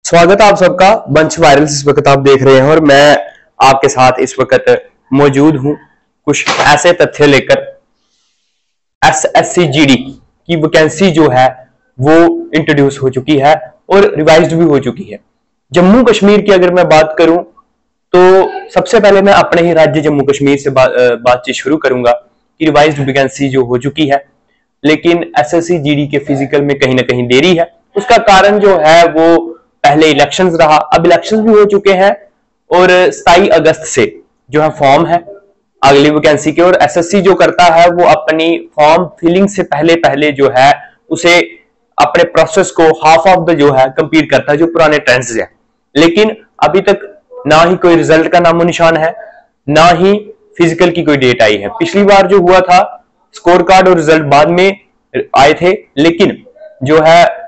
स्वागत है आप सबका बंच वायरल्स। इस वक्त आप देख रहे हैं और मैं आपके साथ इस वक्त मौजूद हूं कुछ ऐसे तथ्य लेकर। SSC-GD की वैकेंसी जो है वो इंट्रोड्यूस हो चुकी है और रिवाइज्ड भी हो चुकी है। जम्मू कश्मीर की अगर मैं बात करूं तो सबसे पहले मैं अपने ही राज्य जम्मू कश्मीर से बातचीत शुरू करूंगा कि रिवाइज्ड वैकेंसी जो हो चुकी है, लेकिन SSC-GD के फिजिकल में कहीं ना कहीं देरी है। उसका कारण जो है वो पहले इलेक्शंस रहा, अब इलेक्शंस भी हो चुके हैं और 27 अगस्त से जो है फॉर्म है अगली वैकेंसी के। और एसएससी जो करता है वो अपनी फॉर्म फिलिंग से पहले पहले जो है उसे अपने प्रोसेस को हाफ ऑफ द जो है कंप्लीट करता है, जो पुराने ट्रेंड्स है। लेकिन अभी तक ना ही कोई रिजल्ट का नामो निशान है, ना ही फिजिकल की कोई डेट आई है। पिछली बार जो हुआ था स्कोर कार्ड और रिजल्ट बाद में आए थे, लेकिन जो है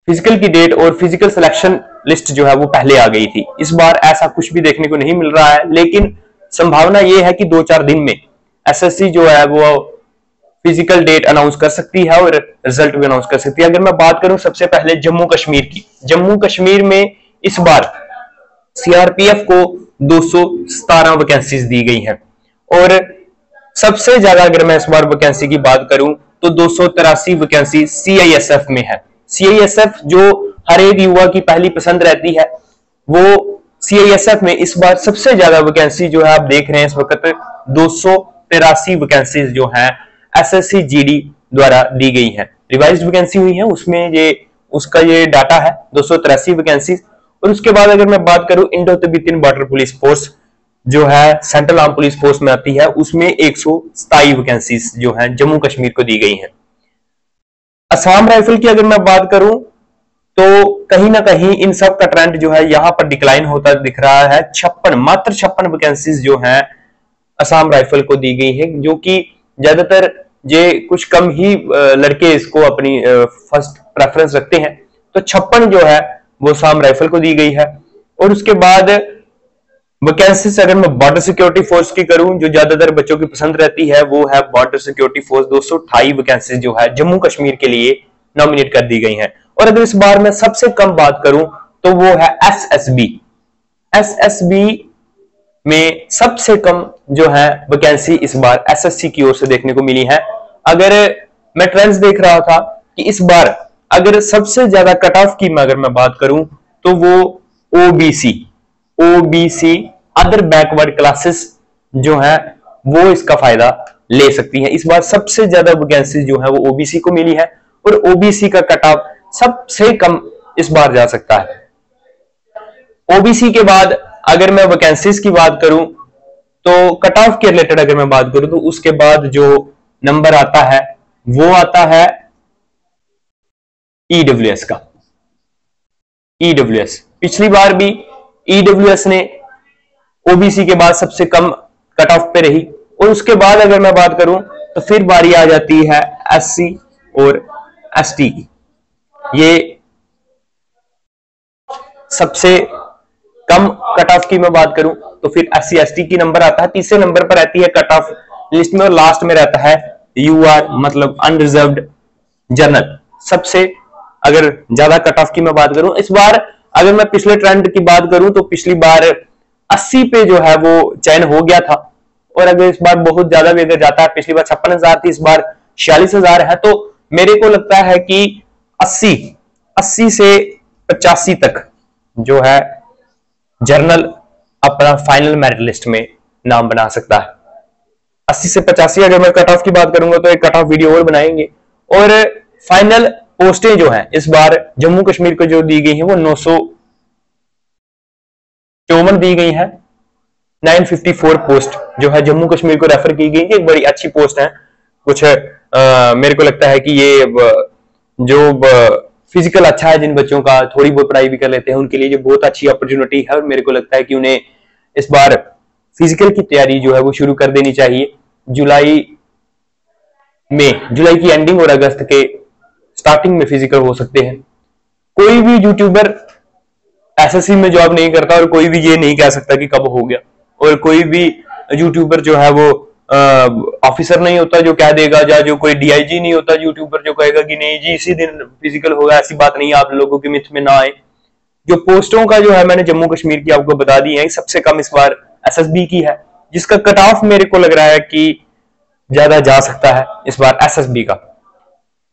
फिजिकल की डेट और फिजिकल सिलेक्शन लिस्ट जो है वो पहले आ गई थी। इस बार ऐसा कुछ भी देखने को नहीं मिल रहा है, लेकिन संभावना ये है कि 2-4 दिन में एसएससी जो है वो फिजिकल डेट अनाउंस कर सकती है और रिजल्ट भी अनाउंस कर सकती है। अगर मैं बात करूं सबसे पहले जम्मू कश्मीर की, जम्मू कश्मीर में इस बार सीआरपीएफ को 217 वैकेंसीज दी गई हैं और सबसे ज्यादा अगर मैं इस बार वैकेंसी की बात करूं तो 283 वैकेंसी सीआईएसएफ में है। सीआईएसएफ जो हर एक युवा की पहली पसंद रहती है, वो सीआईएसएफ में इस बार सबसे ज्यादा वैकेंसी जो है आप देख रहे हैं इस वक्त 283 वैकेंसीज जो हैं एसएससी-GD द्वारा दी गई हैं। रिवाइज्ड वैकेंसी हुई है उसमें ये उसका ये डाटा है 283 वैकेंसी। और उसके बाद अगर मैं बात करूं Indo Tibetan border police force जो है सेंट्रल आर्म पुलिस फोर्स में आती है, उसमें 127 वैकेंसीज जो है जम्मू कश्मीर को दी गई हैं। असम राइफल की अगर मैं बात करूं तो कहीं ना कहीं इन सब का ट्रेंड जो है यहां पर डिक्लाइन होता दिख रहा है। मात्र 56 वैकेंसीज जो हैं असम राइफल को दी गई है, जो कि ज्यादातर ये कुछ कम ही लड़के इसको अपनी फर्स्ट प्रेफरेंस रखते हैं। तो 56 जो है वो असम राइफल को दी गई है। और उसके बाद वैकेंसीज अगर मैं बॉर्डर सिक्योरिटी फोर्स की करूं जो ज्यादातर बच्चों की पसंद रहती है, वो है बॉर्डर सिक्योरिटी फोर्स। 228 वैकेंसीज जो है जम्मू कश्मीर के लिए नॉमिनेट कर दी गई हैं। और अगर इस बार मैं सबसे कम बात करूं तो वो है एसएसबी। एसएसबी में सबसे कम जो है वैकेंसी इस बार एसएससी की ओर से देखने को मिली है। अगर मैं ट्रेंड्स देख रहा था कि इस बार अगर सबसे ज्यादा कट ऑफ की अगर मैं बात करूं तो वो ओबीसी अदर बैकवर्ड क्लासेस जो है वो इसका फायदा ले सकती हैं। इस बार सबसे ज्यादा वैकेंसी जो है वो ओबीसी को मिली है और ओबीसी का कट ऑफ सबसे कम इस बार जा सकता है। ओबीसी के बाद अगर मैं वैकेंसीज की बात करूं तो कट ऑफ के रिलेटेड अगर मैं बात करूं तो उसके बाद जो नंबर आता है वो आता है ईडब्ल्यूएस का। ईडब्ल्यूएस पिछली बार भी ईडब्ल्यूएस ने ओबीसी के बाद सबसे कम कट ऑफ पे रही। और उसके बाद अगर मैं बात करूं तो फिर बारी आ जाती है एससी और एसटी की। ये सबसे कम कट ऑफ की मैं बात करूं तो फिर एससी एसटी की नंबर आता है, तीसरे नंबर पर रहती है कट ऑफ लिस्ट में, और लास्ट में रहता है यूआर मतलब अनरिजर्व्ड जनरल। सबसे अगर ज्यादा कट ऑफ की मैं बात करूं इस बार, अगर मैं पिछले ट्रेंड की बात करूं तो पिछली बार 80 पे जो है वो चयन हो गया था। और अगर इस बार बहुत ज्यादा भी अगर जाता है, पिछली बार 56,000 थी, इस बार 46,000 है, तो मेरे को लगता है कि 80 से 85 तक जो है जर्नल अपना फाइनल मेरिट लिस्ट में नाम बना सकता है। 80 से 85 अगर मैं कट ऑफ की बात करूंगा तो एक कट ऑफ वीडियो और बनाएंगे। और फाइनल पोस्टें जो हैं इस बार जम्मू कश्मीर को जो दी गई हैं वो 954 दी गई है। 954 पोस्ट जो है जम्मू कश्मीर को रेफर की गई है। एक बड़ी अच्छी पोस्ट है। कुछ मेरे को लगता है कि ये जो फिजिकल अच्छा है जिन बच्चों का, थोड़ी बहुत पढ़ाई भी कर लेते हैं, उनके लिए ये बहुत अच्छी अपॉर्चुनिटी है। और मेरे को लगता है कि उन्हें इस बार फिजिकल की तैयारी जो है वो शुरू कर देनी चाहिए। जुलाई की एंडिंग और अगस्त के स्टार्टिंग में फिजिकल हो सकते हैं। कोई भी यूट्यूबर एसएससी में जॉब नहीं करता और कोई भी ये नहीं कह सकता कि कब हो गया। और कोई भी यूट्यूबर जो है वो ऑफिसर नहीं होता जो कह देगा, या जो कोई डीआईजी नहीं होता यूट्यूबर जो कहेगा कि नहीं जी इसी दिन फिजिकल होगा। ऐसी बात नहीं है, आप लोगों की मिथ में ना आए। जो पोस्टों का जो है मैंने जम्मू कश्मीर की आपको बता दी है, सबसे कम इस बार एसएसबी की है, जिसका कट ऑफ मेरे को लग रहा है कि ज्यादा जा सकता है इस बार एसएसबी का।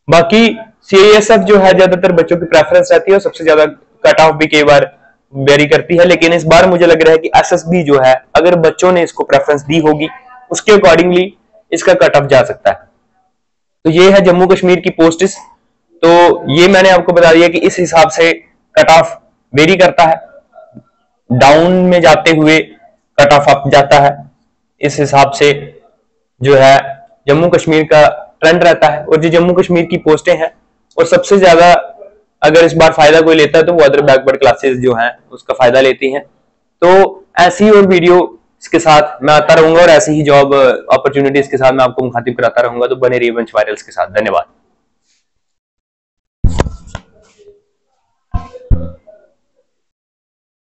बाकी सीआईएसएफ जो है ज्यादातर बच्चों की प्रेफरेंस रहती है और सबसे ज्यादा कट ऑफ भी कई बार वेरी करती है, लेकिन इस बार मुझे लग रहा है कि एसएसबी जो है अगर बच्चों ने इसको प्रेफरेंस दी होगी उसके अकॉर्डिंगली इसका कट ऑफ जा सकता है। तो ये है जम्मू कश्मीर की पोस्ट्स। तो ये मैंने आपको बता दिया कि इस हिसाब से कट ऑफ वेरी करता है, डाउन में जाते हुए कट ऑफ अप जाता है, इस हिसाब से जो है जम्मू कश्मीर का ट्रेंड रहता है। और जो जम्मू कश्मीर की पोस्टें हैं और सबसे ज्यादा अगर इस बार फायदा कोई लेता है तो वो अदर बैकवर्ड क्लासेस जो हैं उसका फायदा लेती हैं। तो ऐसी और वीडियो इसके साथ मैं आता रहूंगा और ऐसी ही जॉब अपॉर्चुनिटीज के साथ मैं आपको मुखातिब कराता रहूंगा। तो बने रहिए वंश वायरल्स के साथ। धन्यवाद।